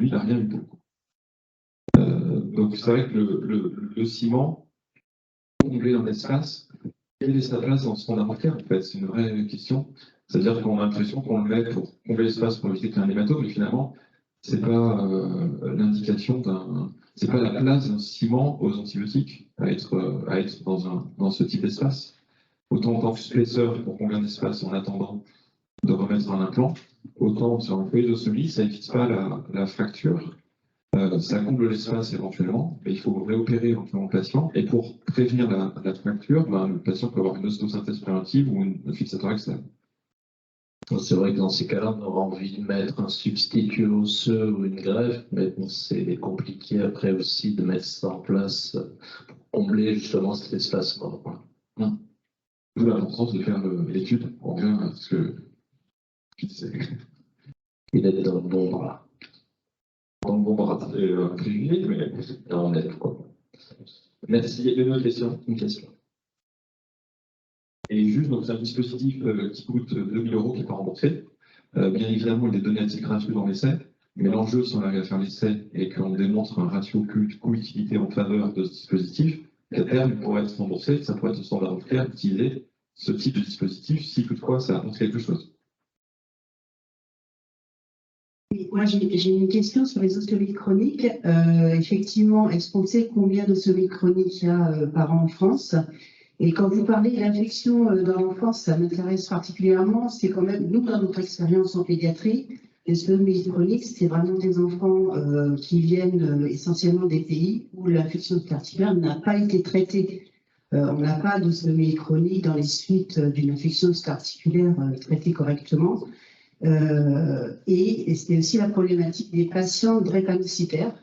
lui, il n'a rien du tout. Donc c'est vrai que le ciment, combler dans l'espace, quelle est sa place dans ce fondamentaire en fait? C'est une vraie question. C'est-à-dire qu'on a l'impression qu'on le met pour combler l'espace pour éviter qu'il y ait un hématome, mais finalement, c'est pas l'indication c'est pas la place d'un ciment aux antibiotiques à être dans ce type d'espace. Autant en tant que spaceur pour combler un espace en attendant de remettre un implant, autant sur un feuillet d'ostomie, ça n'évite pas la fracture. Ça comble l'espace éventuellement, mais il faut réopérer éventuellement le patient. Et pour prévenir la fracture, le patient peut avoir une ostéosynthèse préventive ou une fixateur externe. C'est vrai que dans ces cas-là, on aura envie de mettre un substitut osseux ou une greffe, mais bon, c'est compliqué après aussi de mettre ça en place pour combler justement cet espace mort. D'où l'importance de faire l'étude. On revient à ce que tu disais. Il est dans le bon bras. Dans le bon bras, c'est privilégié, mais on est quoi. Merci. Il y a une autre question. Une question. Et juste, donc c'est un dispositif qui coûte 2 000 € qui n'est pas remboursé. Bien évidemment, il est donné à titre gratuit dans l'essai, mais l'enjeu, si on arrive à faire l'essai et qu'on démontre un ratio coût-utilité en faveur de ce dispositif, qu'à terme, il pourrait être remboursé, ça pourrait être un standard of care d'utiliser ce type de dispositif si toutefois ça apporte quelque chose. Moi, j'ai une question sur les ostomies chroniques. Effectivement, est-ce qu'on sait combien d'ostomies chroniques il y a par an en France? Et quand vous parlez de l'infection dans l'enfance, ça m'intéresse particulièrement. C'est quand même, nous, dans notre expérience en pédiatrie, les ostomies chroniques, c'est vraiment des enfants qui viennent essentiellement des pays où l'infection cardiaque n'a pas été traitée. On n'a pas d'ostomie chronique dans les suites d'une infection articulaire traitée correctement. Et c'est aussi la problématique des patients drépanocytaires,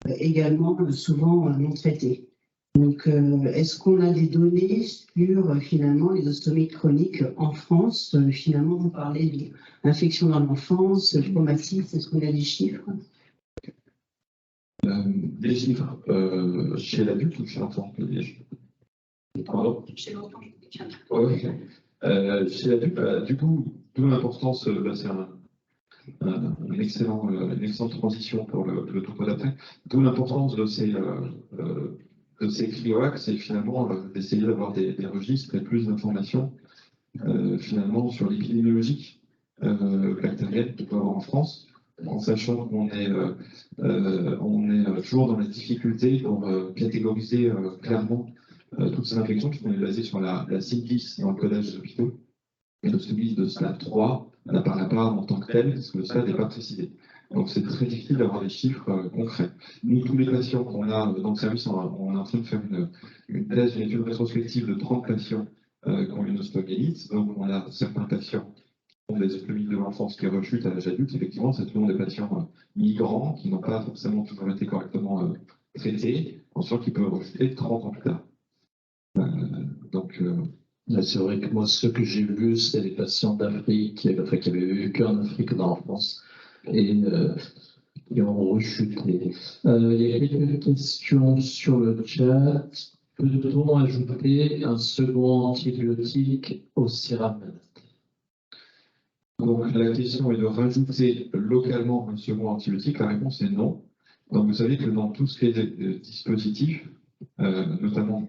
également souvent non traités. Donc, est-ce qu'on a des données sur finalement les ostomies chroniques en France? Finalement, vous parlez d'infection dans l'enfance, traumatisme, est-ce qu'on a des chiffres? Des chiffres chez l'adulte ou chez l'enfant? Pardon? Chez l'enfant. Chez l'adulte, du coup, d'où l'importance, c'est une excellente transition pour le topo d'après, d'où l'importance de ces cryoacs, c'est finalement d'essayer d'avoir des registres et plus d'informations finalement sur l'épidémiologie bactérienne qu'on peut avoir en France, en sachant qu'on est toujours dans la difficulté pour catégoriser clairement toutes ces infections, puisqu'on est basé sur la syphilis dans le codage des hôpitaux. Et le syphilis de stade 3 n'apparaît pas en tant que tel, parce que le stade n'est pas précisé. Donc c'est très difficile d'avoir des chiffres concrets. Nous, tous les patients qu'on a dans le service, on est en train de faire une thèse, une étude rétrospective de 30 patients qui ont une osteomyélite. Donc on a certains patients qui ont des ostomies de l'enfance qui rechutent à l'âge adulte. Effectivement, c'est toujours des patients migrants qui n'ont pas forcément toujours été correctement traités, en sorte qu'ils peuvent rechuter 30 ans plus tard. C'est vrai que moi, ce que j'ai vu, c'est les patients d'Afrique, qui avaient vécu en Afrique dans l'enfance et qui ont rechuté. Il y a quelques questions sur le chat. Peut-on ajouter un second antibiotique au Ceramed? Donc la question est de rajouter localement un second antibiotique. La réponse est non. Donc vous savez que dans tout ce qui est dispositifs, notamment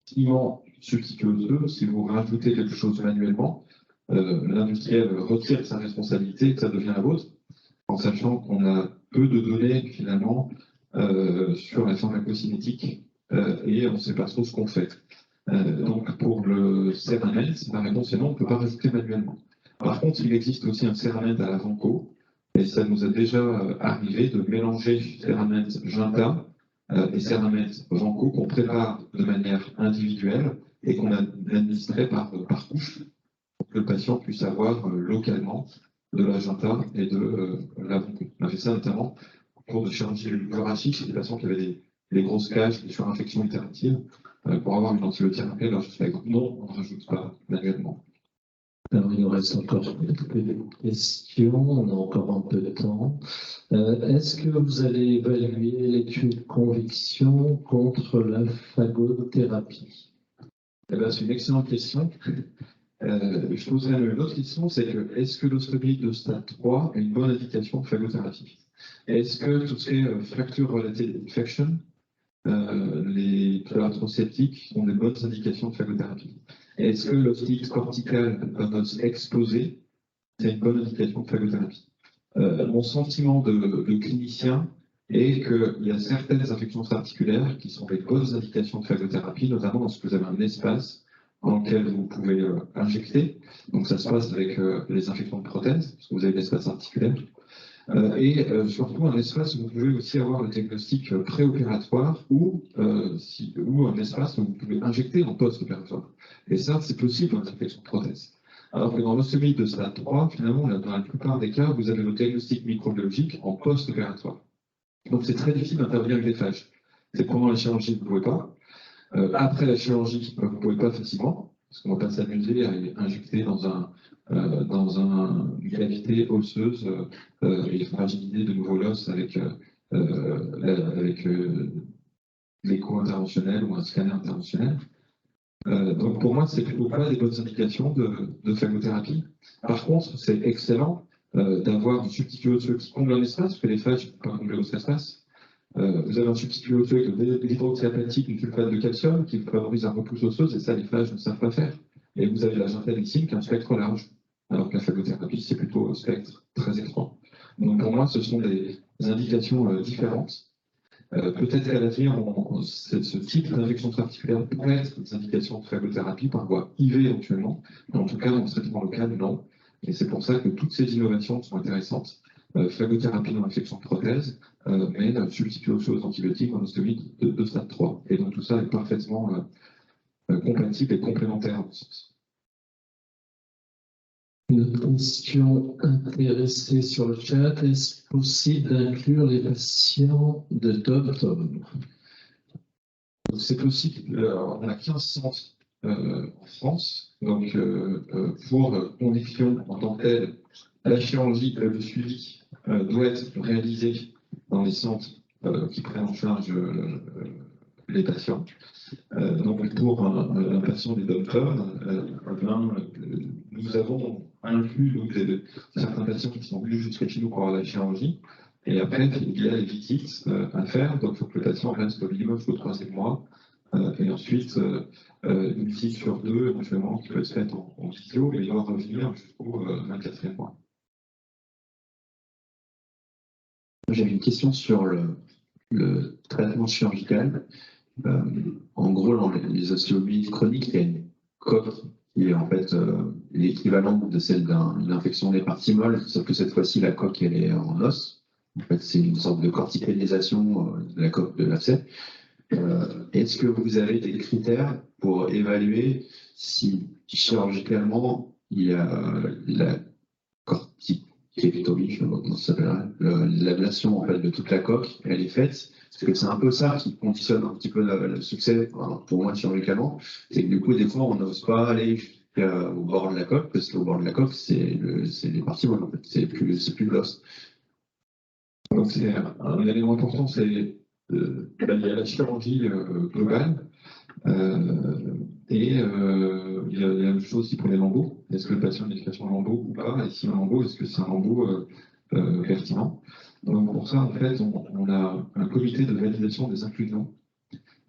ciment substitut, si vous rajoutez quelque chose manuellement, l'industriel retire sa responsabilité et que ça devient la vôtre, en sachant qu'on a peu de données finalement sur la pharmacocinétique et on ne sait pas trop ce qu'on fait. Donc pour le Ceramed, la réponse est non, on ne peut pas rajouter manuellement. Par contre, il existe aussi un Ceramed à la Vanco, et ça nous a déjà arrivé de mélanger Ceramed Junta et Ceramed Vanco qu'on prépare de manière individuelle et qu'on administrait par couche pour que le patient puisse avoir localement de la Junta et de la Vanco. On a fait ça notamment au cours de chirurgie thoracique chez des patients qui avaient des grosses cages, des surinfections itératives, pour avoir une antibiothérapie. Alors je fais non, on ne rajoute pas manuellement. Alors, il nous reste encore quelques questions, on a encore un peu de temps. Est-ce que vous allez évaluer l'étude conviction contre la phagothérapie? C'est une excellente question. Je poserai une autre question, c'est que est-ce que l'ostomie de stade 3 est une bonne indication de phagothérapie? Est-ce que tout ce qui est fracture-related infection, les pleuratros septiques sont des bonnes indications de phagothérapie? Est-ce que l'ostite corticale d'un os exposé, c'est une bonne indication de phagothérapie? Mon sentiment de clinicien est qu'il y a certaines infections articulaires qui sont des bonnes indications de phagothérapie, notamment lorsque vous avez un espace dans lequel vous pouvez injecter. Donc ça se passe avec les infections de prothèses, parce que vous avez l'espace articulaire. Et surtout un espace où vous pouvez aussi avoir le diagnostic préopératoire ou un espace où vous pouvez injecter en post-opératoire. Et ça, c'est possible dans les infections de prothèses. Alors que dans l'ostéomie de stade 3, finalement, dans la plupart des cas, vous avez le diagnostic microbiologique en post-opératoire. Donc c'est très difficile d'intervenir avec des phages. C'est pendant la chirurgie, vous ne pouvez pas. Après la chirurgie, vous ne pouvez pas facilement, parce qu'on ne va pas s'amuser à injecter dans une cavité osseuse et fragiliser de nouveau l'os avec l'écho interventionnel ou un scanner interventionnel. Donc pour moi, c'est plutôt pas des bonnes indications de phagothérapie. Par contre, c'est excellent d'avoir un substitut osseux qui comble un espace, parce que les phages ne peuvent pas combler votre espace. Vous avez un substitut osseux avec de l'hydroxyapatite, du sulfate de calcium, qui favorise un repousse osseuse, et ça, les phages ne savent pas faire. Et vous avez la gentamicine qui a un spectre large, alors que la phagothérapie, c'est plutôt un spectre très étroit. Donc pour moi, ce sont des indications différentes. Peut-être qu'à l'avenir, ce type d'infection particulière pourrait être des indications de phagothérapie par voie IV éventuellement, mais en tout cas, dans le traitement local, non. Et c'est pour ça que toutes ces innovations sont intéressantes. Phagothérapie dans l'infection de prothèse, mais substitut aux antibiotiques en ostéomie de stade 3. Et donc tout ça est parfaitement compatible et complémentaire en ce sens. Une question intéressée sur le chat. Est-ce possible d'inclure les patients de d'octobre? C'est possible. On a 15 centres en France. Donc, pour condition en tant que telle, la chirurgie, le suivi doit être réalisé dans les centres qui prennent en charge les patients. Donc, pour un patient des docteurs, nous avons inclus certains patients qui sont venus jusqu'à chez nous pour avoir la chirurgie. Et après, il y a les visites à faire. Donc, il faut que le patient reste au minimum jusqu'au 3e mois. Et ensuite, une visite sur 2, éventuellement, qui peut être faite en visio, et il doit revenir jusqu'au 24e mois. J'avais une question sur le traitement chirurgical. En gros, dans les ostéomies chroniques, il y a une coque qui est en fait l'équivalent de celle d'une infection des parties molles, sauf que cette fois-ci, la coque, elle est en os. En fait, c'est une sorte de corticalisation de la coque de l'abcès. Est-ce que vous avez des critères pour évaluer si chirurgicalement il y a la corticectomie, je ne sais pas comment ça s'appellerait, l'ablation en fait, de toute la coque, elle est faite? Parce que c'est un peu ça qui conditionne un petit peu le succès, pour moi chirurgicalement, c'est que du coup, des fois, on n'ose pas aller jusqu'au bord de la coque, parce qu'au bord de la coque, c'est les parties molles, en fait, c'est plus de l'os. Donc, c'est un élément important, c'est il y a la chirurgie globale et il y a la même chose aussi pour les lambeaux. Est-ce que le patient a une indication de lambeau ou pas? Et si un lambeau, est-ce que c'est un lambeau pertinent? Donc pour ça, en fait, on a un comité de validation des inclusions.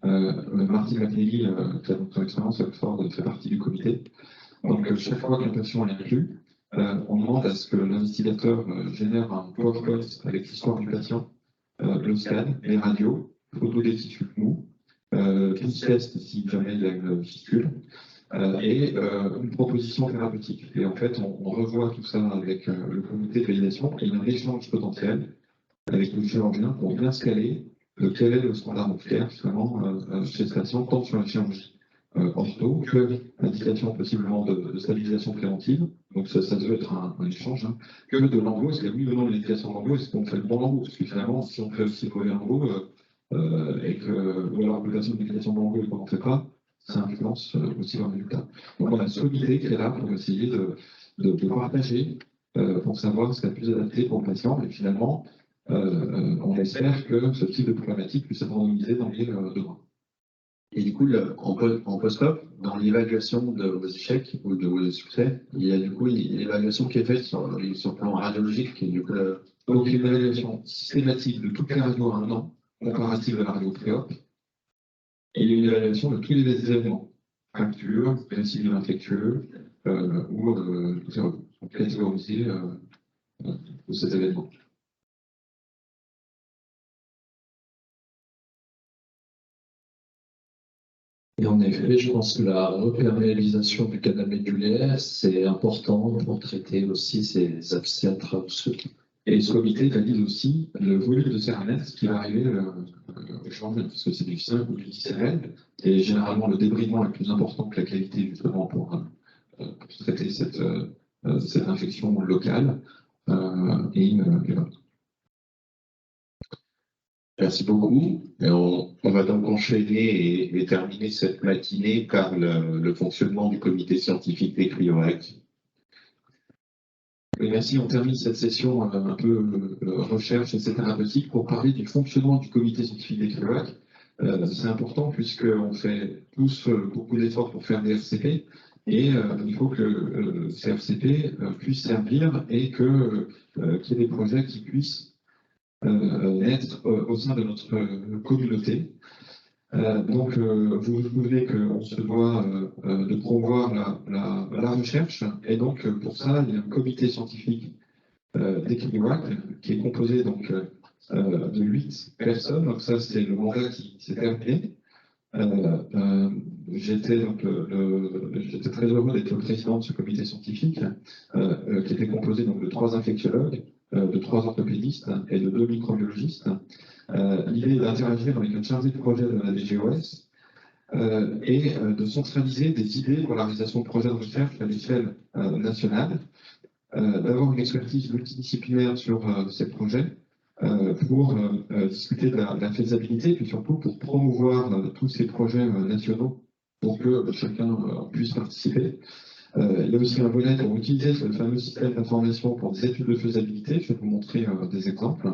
Martin McNeely, qui a son expérience à Oxford, fait partie du comité. Donc chaque fois qu'un patient est inclus, on demande à ce que l'investigateur génère un PowerPoint avec l'histoire du patient, le scan, les radios, photos des tissus mous, tous tests si jamais il y a une fistule, et une proposition thérapeutique. Et en fait, on revoit tout ça avec le comité de validation et il y a un échange potentiel avec le chirurgien pour bien scaler quel est le standard of care finalement chez ce patient, tant sur la chirurgie ortho que l'indication possiblement de stabilisation préventive. Donc ça devait être un échange, hein, que de l'embout. Est-ce qu'il y a oui ou non l'indication de l'embout? Est-ce qu'on fait le bon embout? Parce que finalement, si on fait aussi le mauvais embout, ou alors que le patient a une indication de l'embout et qu'on n'en fait pas, ça influence aussi le résultat. Donc on a ce comité qui est là pour essayer de partager pour savoir ce qui est le plus adapté pour le patient. Et finalement, on espère que ce type de problématique puisse être randomisé dans les 2 mois. Et du coup, en post-op, dans l'évaluation de vos échecs ou de vos succès, il y a du coup une évaluation qui est faite sur le plan radiologique, qui est du coup Donc une évaluation systématique de toutes les radios à un an, comparative à la radio préop, et une évaluation de tous les événements, fractures, récidives infectieux, ou catégorisés de ces événements. Et en effet, je pense que la reperméabilisation du canal médulaire, c'est important pour traiter aussi ces abcès intra-osseux. Et ce comité valide aussi le volume de CERNET qui va arriver au changement, parce que c'est du 5 ou du 10 CRL, et généralement le débridement est plus important que la qualité justement pour traiter cette infection locale. Et voilà. Merci beaucoup. Et on va donc enchaîner et terminer cette matinée par le fonctionnement du comité scientifique des CRIOAC. Et merci, on termine cette session un peu recherche et thérapeutique pour parler du fonctionnement du comité scientifique des CRIOAC. C'est important puisqu'on fait tous beaucoup d'efforts pour faire des RCP et il faut que ces RCP puissent servir et qu'il y ait des projets qui puissent naître au sein de notre communauté. Donc, vous vous souvenez qu'on se doit de promouvoir la recherche, et donc pour ça, il y a un comité scientifique des CRIOAC qui est composé donc de 8 personnes. Donc ça, c'est le mandat qui s'est terminé. J'étais très heureux d'être le président de ce comité scientifique qui était composé donc de 3 infectiologues, de 3 orthopédistes et de 2 microbiologistes. L'idée est d'interagir avec un chargé de projet de la DGOS et de centraliser des idées pour la réalisation de projets de recherche à l'échelle nationale, d'avoir une expertise multidisciplinaire sur ces projets pour discuter de la faisabilité, puis surtout pour promouvoir tous ces projets nationaux pour que chacun puisse participer. Il y a aussi un volet pour utiliser le fameux système d'information pour des études de faisabilité. Je vais vous montrer des exemples.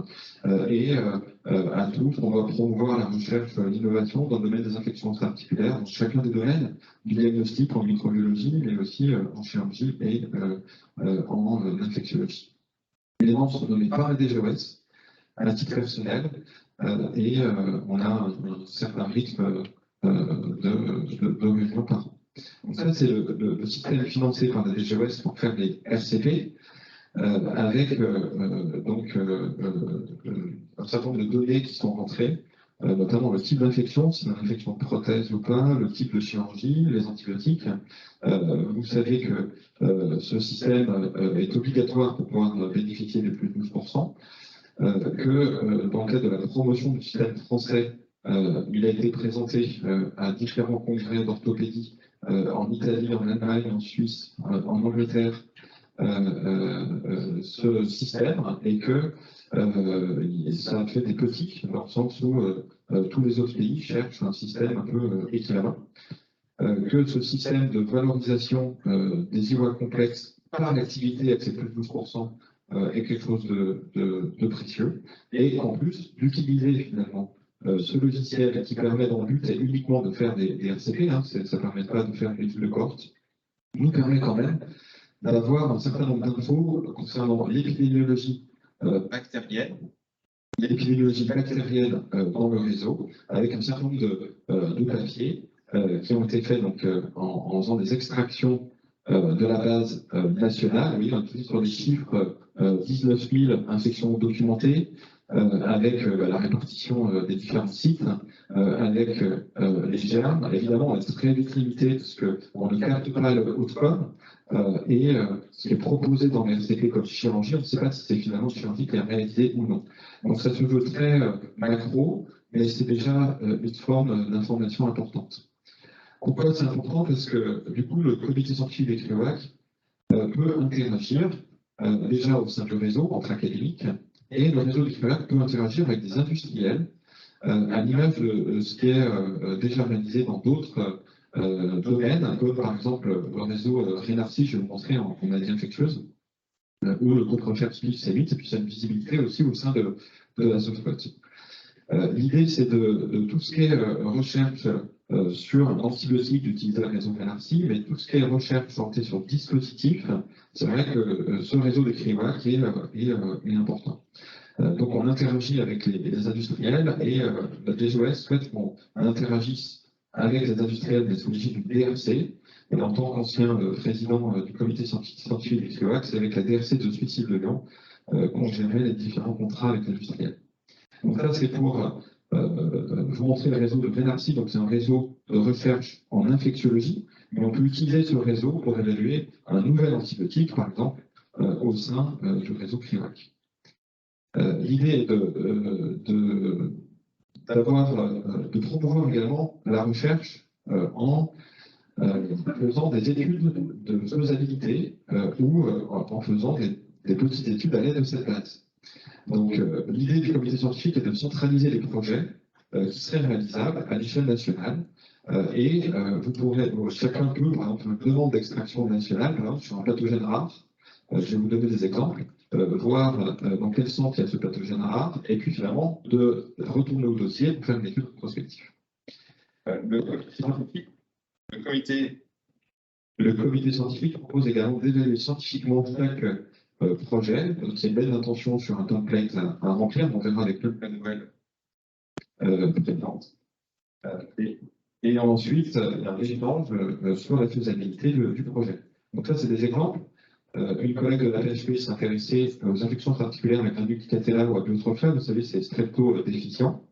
À tous, on va promouvoir la recherche, l'innovation dans le domaine des infections articulaires, dans chacun des domaines, du diagnostic en microbiologie, mais aussi en chirurgie et en infectiologie. Les membres sont nommés par la DGOS à titre personnel et on a un certain rythme de réunions par an. Donc ça, c'est le système financé par la DGOS pour faire des RCP, avec donc un certain nombre de données qui sont rentrées, notamment le type d'infection, si c'est une infection de prothèse ou pas, le type de chirurgie, les antibiotiques. Vous savez que ce système est obligatoire pour pouvoir bénéficier des plus de 12%, que dans le cadre de la promotion du système français, il a été présenté à différents congrès d'orthopédie en Italie, en Allemagne, en Suisse, en Angleterre, ce système, et que ça a fait des petits, dans le sens où tous les autres pays cherchent un système un peu équivalent, que ce système de valorisation des IOA complexes par l'activité avec ses plus de 12% est quelque chose de précieux, et en plus d'utiliser finalement ce logiciel qui permet dans le but uniquement de faire des RCP, ça ne permet pas de faire une étude de cohorte, nous permet quand même d'avoir un certain nombre d'infos concernant l'épidémiologie bactérienne, dans le réseau, avec un certain nombre de papiers qui ont été faits donc, en faisant des extractions de la base nationale. Oui, on est sur des chiffres 19 000 infections documentées, avec la répartition des différents sites, avec les germes. Évidemment, on est très vite limité parce qu'on ne capte pas le outcome, et ce qui est proposé dans les RCP comme chirurgie, on ne sait pas si c'est finalement une chirurgie qui est réalisée ou non. Donc ça se veut très macro, mais c'est déjà une forme d'information importante. Pourquoi c'est important? Parce que du coup, le comité scientifique des CRIOAC peut interagir déjà au sein du réseau entre académiques, et le réseau des CRIOAC peut interagir avec des industriels, à l'image de ce qui est déjà réalisé dans d'autres domaines, comme par exemple le réseau Rénarcy, je vais vous montrer en maladie infectieuse, ou le groupe recherche PIF-C8, et puis ça a une visibilité aussi au sein de la SOFCOT. L'idée, c'est de tout ce qui est recherche sur l'antibiotique utilisé le réseau NRC, mais tout ce qui est recherche portée sur dispositifs, c'est vrai que ce réseau des CRIWAC est important. Donc on interagit avec les industriels et la DGOS souhaite qu'on interagisse avec les industriels des solutions du DRC. Et en tant qu'ancien président du comité scientifique du CRIWAC, c'est avec la DRC de Suicide de Lyon qu'on gérait les différents contrats avec l'industriel. Donc ça, c'est pour vous montrer le réseau de Brenarcy. Donc c'est un réseau de recherche en infectiologie, mais on peut utiliser ce réseau pour évaluer un nouvel antibiotique, par exemple, au sein du réseau CRIWAC. L'idée est de promouvoir également la recherche en faisant des études de faisabilité ou en faisant des petites études à l'aide de cette base. Donc, l'idée du comité scientifique est de centraliser les projets qui seraient réalisables à l'échelle nationale. Vous pourrez, chacun peut, par exemple, une demande d'extraction nationale, par exemple, sur un pathogène rare. Je vais vous donner des exemples, voir dans quel centre il y a ce pathogène rare, et puis finalement de retourner au dossier pour faire une étude prospective. Le comité scientifique propose également d'évaluer scientifiquement chaque projet. Donc, c'est une belle intention sur un template à remplir. On verra avec la nouvelle précédente. Et ensuite, il y a un échange sur la faisabilité du projet. Donc ça, c'est des exemples. Une collègue de la PHP s'intéressait aux infections particulières avec un Dicatella ou à Biotrophia. Vous savez, c'est strepto déficient.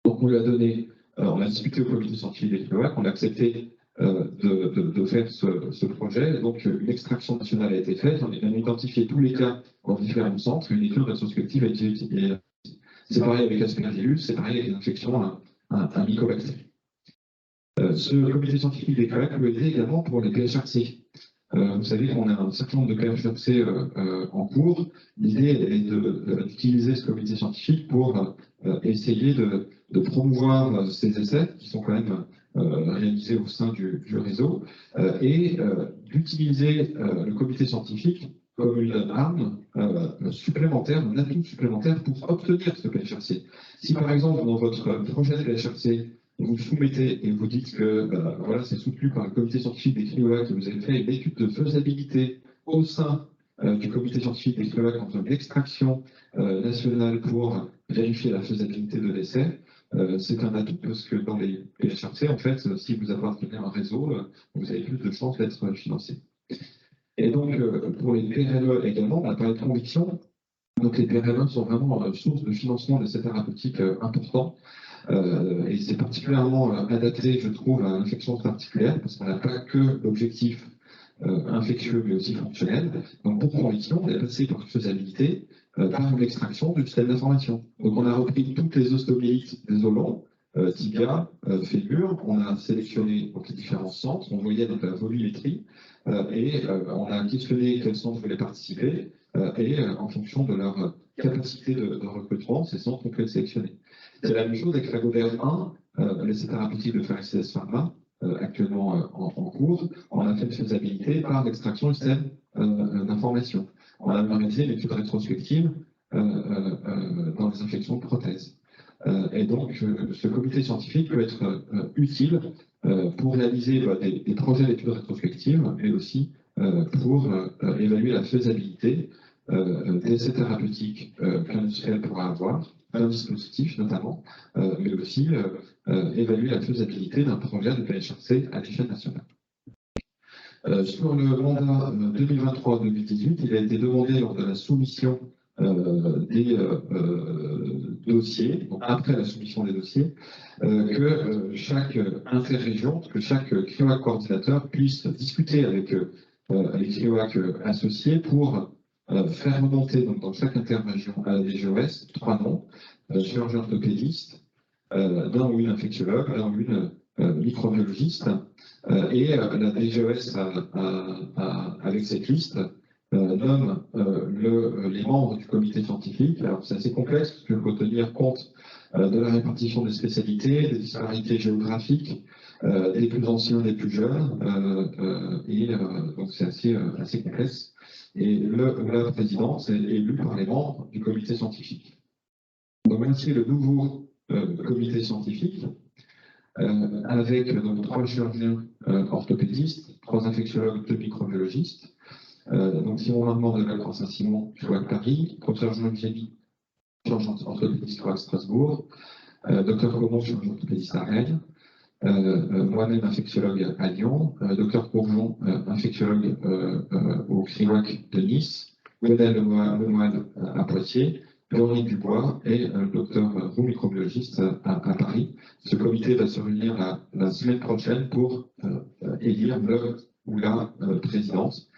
Donc on lui a donné, on a discuté au comité scientifique des CRIWAC, on a accepté de faire ce projet. Donc, une extraction nationale a été faite. On a identifié tous les cas dans différents centres. Une étude rétrospective a été utilisée. C'est pareil avec Aspergillus, c'est pareil avec les infections à mycobactéries. Ce comité scientifique des CRIWAC peut aider également pour les PHRC. Vous savez qu'on a un certain nombre de PHRC en cours. L'idée est d'utiliser ce comité scientifique pour essayer de promouvoir ces essais qui sont quand même réalisés au sein du réseau et d'utiliser le comité scientifique comme une arme supplémentaire, un atout supplémentaire pour obtenir ce PHRC. Si par exemple dans votre projet de PHRC, vous soumettez et vous dites que voilà, c'est soutenu par le comité scientifique des CRIWAC, que vous avez fait une étude de faisabilité au sein du comité scientifique des CRIWAC en termes d'extraction nationale pour vérifier la faisabilité de l'essai, c'est un atout parce que dans les PHRC, en fait, si vous appartenez à un réseau, vous avez plus de chances d'être financé. Et donc, pour les PRLE également, on a parlé de conviction. Donc, les PRLE sont vraiment source de financement de ces thérapeutiques importants. Et c'est particulièrement adapté, je trouve, à l'infection particulière, parce qu'on n'a pas que l'objectif infectieux, mais aussi fonctionnel. Donc, pour conviction, on est passé par faisabilité, par l'extraction du système d'information. Donc, on a repris toutes les ostéomyélites des os longs, tibia, fémur, on a sélectionné donc, les différents centres, on voyait donc la volumétrie, et on a questionné quels centres voulaient participer, et en fonction de leur capacité de recrutement, ces centres ont pu être sélectionnés. C'est la même chose avec Fagoder 1, l'essai thérapeutique de FARXCS Pharma, actuellement en cours. On a fait une faisabilité par l'extraction du système d'information. On a réalisé une étude rétrospective dans les infections de prothèses. Et donc, ce comité scientifique peut être utile pour réaliser des projets d'études rétrospectives, mais aussi pour évaluer la faisabilité des essais thérapeutiques qu'un industriel pourra avoir, un dispositif notamment, mais aussi évaluer la faisabilité d'un projet de PHRC à l'échelle nationale. Sur le mandat 2023-2018, il a été demandé lors de la soumission des dossiers, donc après la soumission des dossiers, que chaque interrégion, que chaque CRIWAC coordinateur puisse discuter avec les CRIWAC associés pour faire remonter donc, dans chaque interrégion à la DGOS 3 noms, chirurgien orthopédiste, d'un ou une infectiologue, d'un ou une microbiologiste, et la DGOS avec cette liste nomme les membres du comité scientifique. Alors c'est assez complexe parce qu'il faut tenir compte de la répartition des spécialités, des disparités géographiques, des plus anciens, des plus jeunes, et donc c'est assez complexe. Et la présidence est élue par les membres du comité scientifique. Donc, voici le nouveau comité scientifique. avec donc 3 chirurgiens orthopédistes, 3 infectiologues, 2 microbiologistes. Donc Simon Marmande de la Croix Saint-Simon, à Paris, professeur Jean Gély, chirurgien orthopédiste à Strasbourg, docteur Comon, chirurgien orthopédiste à Rennes, moi-même infectiologue à Lyon, docteur Courgeon, infectiologue au CRIWAC de Nice, Gwenel Lemoine à Poitiers, Véronique Dubois et le docteur Roux, microbiologiste à Paris. Ce comité va se réunir la semaine prochaine pour élire le ou la présidence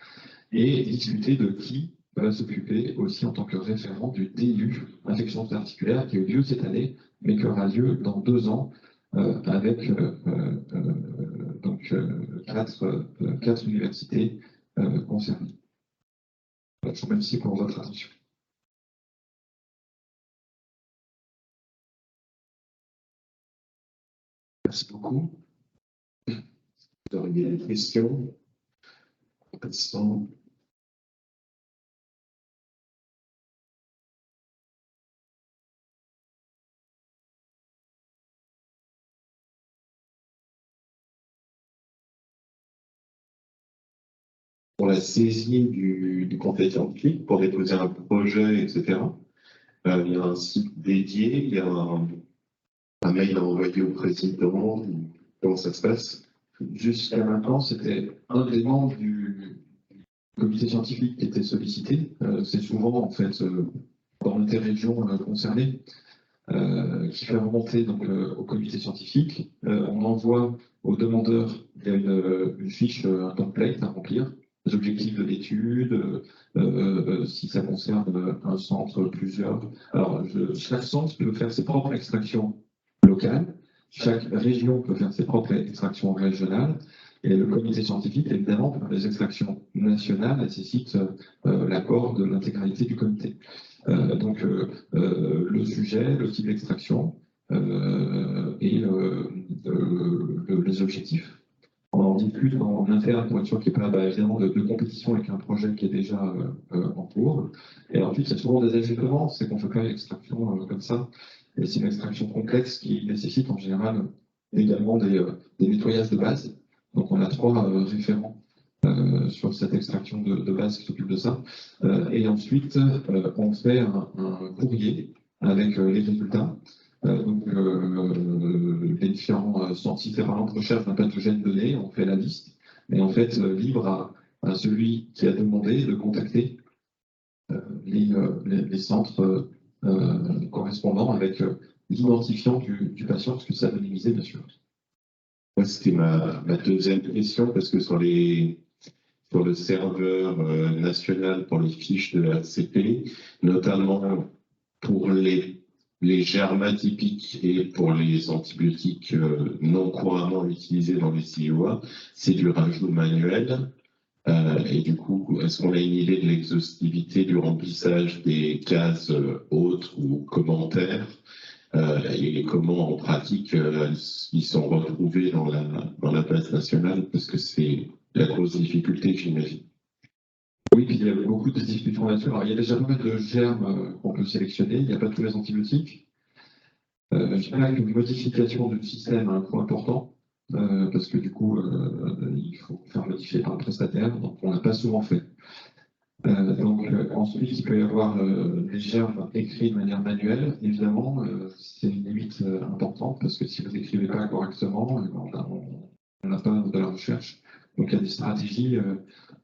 et discuter de qui va s'occuper aussi en tant que référent du DU, infection articulaire, qui a eu lieu cette année, mais qui aura lieu dans 2 ans avec donc 4 universités concernées. Je vous remercie pour votre attention. Merci beaucoup. Vous auriez des questions? Pour la saisie du conseil scientifique, pour déposer un projet, etc., il y a un site dédié, il y a un mail à envoyer au président. Comment ça se passe? Jusqu'à maintenant, c'était un des membres du comité scientifique qui était sollicité. C'est souvent, en fait, dans l'interrégion concernée, qui fait remonter donc, au comité scientifique. On envoie aux demandeurs une fiche, un template à remplir, les objectifs de l'étude, si ça concerne un centre, plusieurs. Alors, chaque centre peut faire ses propres extractions locales, chaque région peut faire ses propres extractions régionales, et le comité scientifique, évidemment, pour les extractions nationales, nécessite l'accord de l'intégralité du comité. Donc, le sujet, le type d'extraction et les objectifs. On en discute en interne pour être sûr qu'il n'y ait pas évidemment de compétition avec un projet qui est déjà en cours. Et ensuite, il y a souvent des ajustements, c'est qu'on fait pas l'extraction comme ça. Et c'est une extraction complexe qui nécessite en général également des nettoyages de base. Donc on a 3 référents sur cette extraction de base qui s'occupe de ça. Et ensuite, on fait un courrier avec les résultats. Donc, les différents centres de recherche d'un pathogène donné, on fait la liste, et en fait, libre à celui qui a demandé de contacter les centres correspondants avec l'identifiant du patient, parce que c'est anonymisé, bien sûr. Moi, c'était ma deuxième question, parce que sur le serveur national pour les fiches de RCP, notamment pour les germes atypiques et pour les antibiotiques non couramment utilisés dans les CIOA, c'est du rajout manuel. Et du coup, est-ce qu'on a une idée de l'exhaustivité du remplissage des cases autres ou commentaires et comment en pratique ils sont retrouvés dans la base nationale, parce que c'est la grosse difficulté, j'imagine. Oui, puis il y a beaucoup de discussions là-dessus. Alors, il y a déjà pas mal de germes qu'on peut sélectionner, il n'y a pas tous les antibiotiques. Je dirais qu'une modification du système a un coût important, parce que du coup, il faut faire modifier par le prestataire, donc on n'a pas souvent fait. Ensuite, il peut y avoir des germes écrits de manière manuelle. Évidemment, c'est une limite importante, parce que si vous n'écrivez pas correctement, on n'a pas de la recherche. Donc il y a des stratégies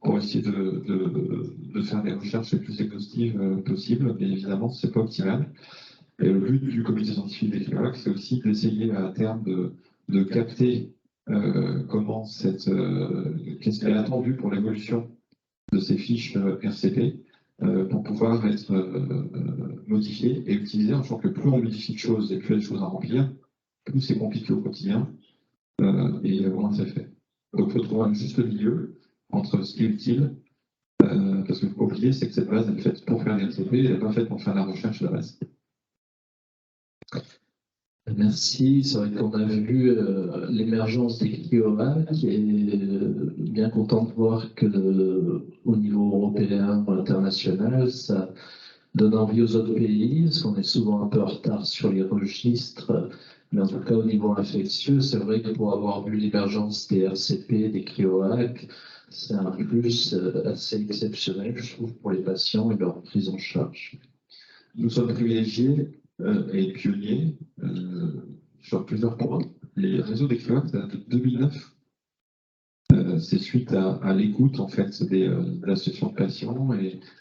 pour essayer de faire des recherches les plus exhaustives possibles, mais évidemment, ce n'est pas optimal. Et le but du comité scientifique des CRIWAC, c'est aussi d'essayer à terme de capter qu'est-ce qu'elle a attendu pour l'évolution de ces fiches RCP pour pouvoir être modifiées et utilisées, en sachant que plus on modifie de choses et plus il y a de choses à remplir, plus c'est compliqué au quotidien et moins c'est fait. Donc il faut trouver un juste milieu entre ce qui est utile, parce qu'il ne faut pas oublier, c'est que cette base elle est faite pour faire les RCP, elle n'est pas faite pour faire la recherche de la base. Merci. C'est vrai qu'on a vu l'émergence des CRIWAC et bien content de voir que au niveau européen ou international, ça donne envie aux autres pays, parce qu'on est souvent un peu en retard sur les registres Mais en tout cas, au niveau infectieux, c'est vrai que pour avoir vu l'émergence des RCP, des cryoacs, c'est un plus assez exceptionnel, je trouve, pour les patients et leur prise en charge. Nous sommes privilégiés et pionniers sur plusieurs points. Les réseaux des cryoacs datent de 2009. C'est suite à l'écoute en fait des associations de patients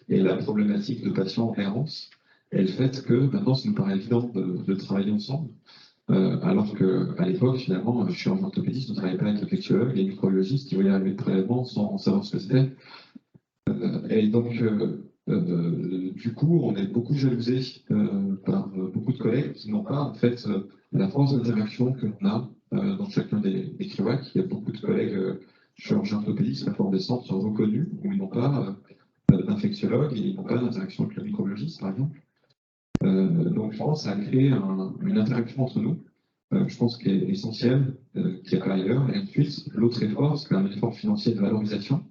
et la problématique de patients en errance et le fait que maintenant ça nous paraît évident de travailler ensemble alors qu'à l'époque finalement chirurgien orthopédiste ne travaillait pas avec l'infectiologue et les microbiologistes qui voyaient arriver le prélèvement sans savoir ce que c'était et donc du coup on est beaucoup jalousé par beaucoup de collègues qui n'ont pas en fait la force d'interaction que l'on a dans chacun des cryoacs. Il y a beaucoup de collègues chirurgiens orthopédistes, la forme des centres sont reconnus, où ils n'ont pas d'infectiologue et ils n'ont pas d'interaction avec le microbiologiste, par exemple. Donc, je pense que ça a créé une interaction entre nous, je pense qu'il est essentiel, qu'il n'y a pas ailleurs. Et ensuite, l'autre effort, c'est un effort financier de valorisation,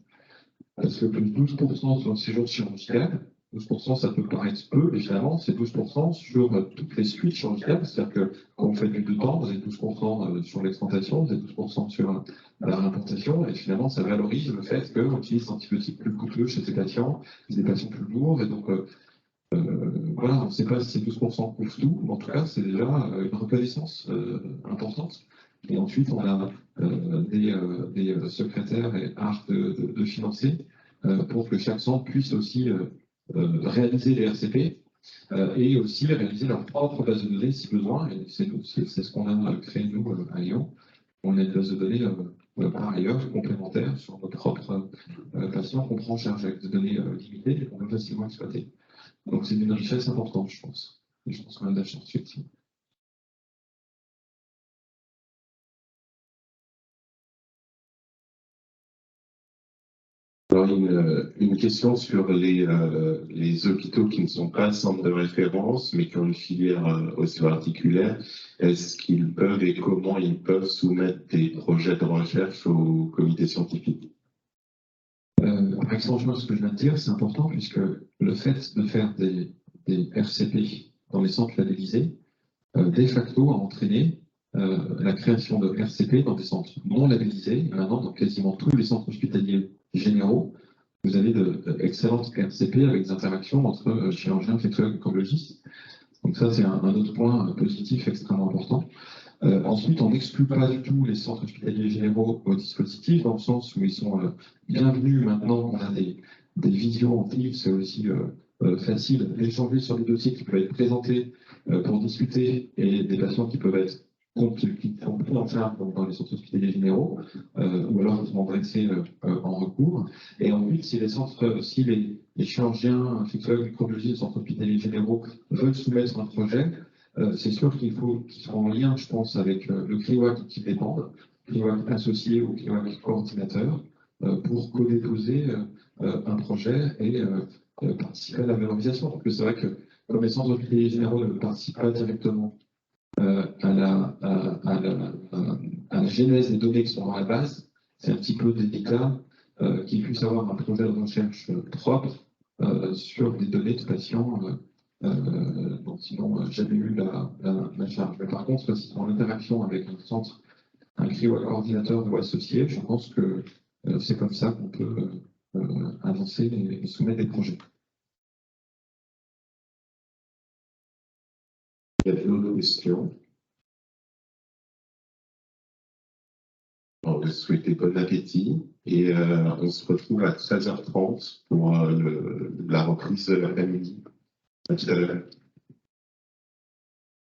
parce que plus 12% sur le séjour chirurgical, 12%, ça peut paraître peu, mais finalement, c'est 12% sur toutes les suites chirurgicales. C'est-à-dire que quand vous faites du 2 temps, vous avez 12% sur l'explantation, vous avez 12% sur la réimportation, et finalement, ça valorise le fait qu'on utilise des antibiotiques plus coûteux chez ces patients, des patients plus lourds, et donc voilà, on ne sait pas si ces 12% couvrent tout, mais en tout cas, c'est déjà une reconnaissance importante. Et ensuite, on a des secrétaires et arts de financer pour que chaque centre puisse aussi réaliser les RCP et aussi réaliser leur propre base de données si besoin. Et c'est ce qu'on a créé nous à Lyon. On a une base de données par ailleurs complémentaire sur nos propres patients qu'on prend en charge avec des données limitées et qu'on peut facilement exploiter. Donc c'est une richesse importante, je pense. Et je pense qu'on a de la chance, effectivement. Alors, une question sur les hôpitaux qui ne sont pas centres de référence, mais qui ont une filière osseo-articulaire. Est-ce qu'ils peuvent et comment ils peuvent soumettre des projets de recherche au comité scientifique? Par extension, ce que je viens de dire, c'est important puisque le fait de faire des RCP dans les centres labellisés, de facto, a entraîné la création de RCP dans des centres non labellisés. Et maintenant, dans quasiment tous les centres hospitaliers généraux, vous avez d'excellentes RCP avec des interactions entre chirurgiens, infectiologues et microbiologistes. Donc ça, c'est un autre point positif extrêmement important. Ensuite, on n'exclut pas du tout les centres hospitaliers généraux au dispositif, dans le sens où ils sont bienvenus maintenant qu'on a des visions en Teams, c'est aussi facile d'échanger sur des dossiers qui peuvent être présentés pour discuter et des patients qui peuvent être qui sont pris en charge dans les centres hospitaliers généraux ou alors qui sont adressés en recours. Et ensuite, si les chirurgiens, infectiologues, microbiologistes des centres hospitaliers généraux veulent soumettre un projet, c'est sûr qu'il faut qu'ils soient en lien, je pense, avec le CRIWAC qui dépendent, CRIWAC associé au CRIWAC coordinateur, pour co-déposer un projet et participer à la valorisation. Parce que c'est vrai que comme les centres hospitaliers généraux ne participent pas directement à la genèse des données qui sont dans la base, c'est un petit peu délicat qu'ils puissent avoir un projet de recherche propre sur des données de patients dont sinon jamais eu la charge. Mais par contre, si en interaction avec un centre, un CRIWAC coordinateur ou associé, je pense que c'est comme ça qu'on peut avancer et soumettre des projets. Il y a d'autres questions? On va souhaiter bon appétit et on se retrouve à 13h30 pour la reprise de l'après-midi. À tout à l'heure.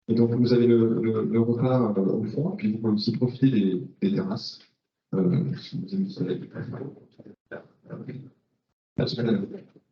Et donc, vous avez le repas au fond, et puis vous pouvez aussi profiter des terrasses. Si vous aimez le soleil. À tout à l'heure.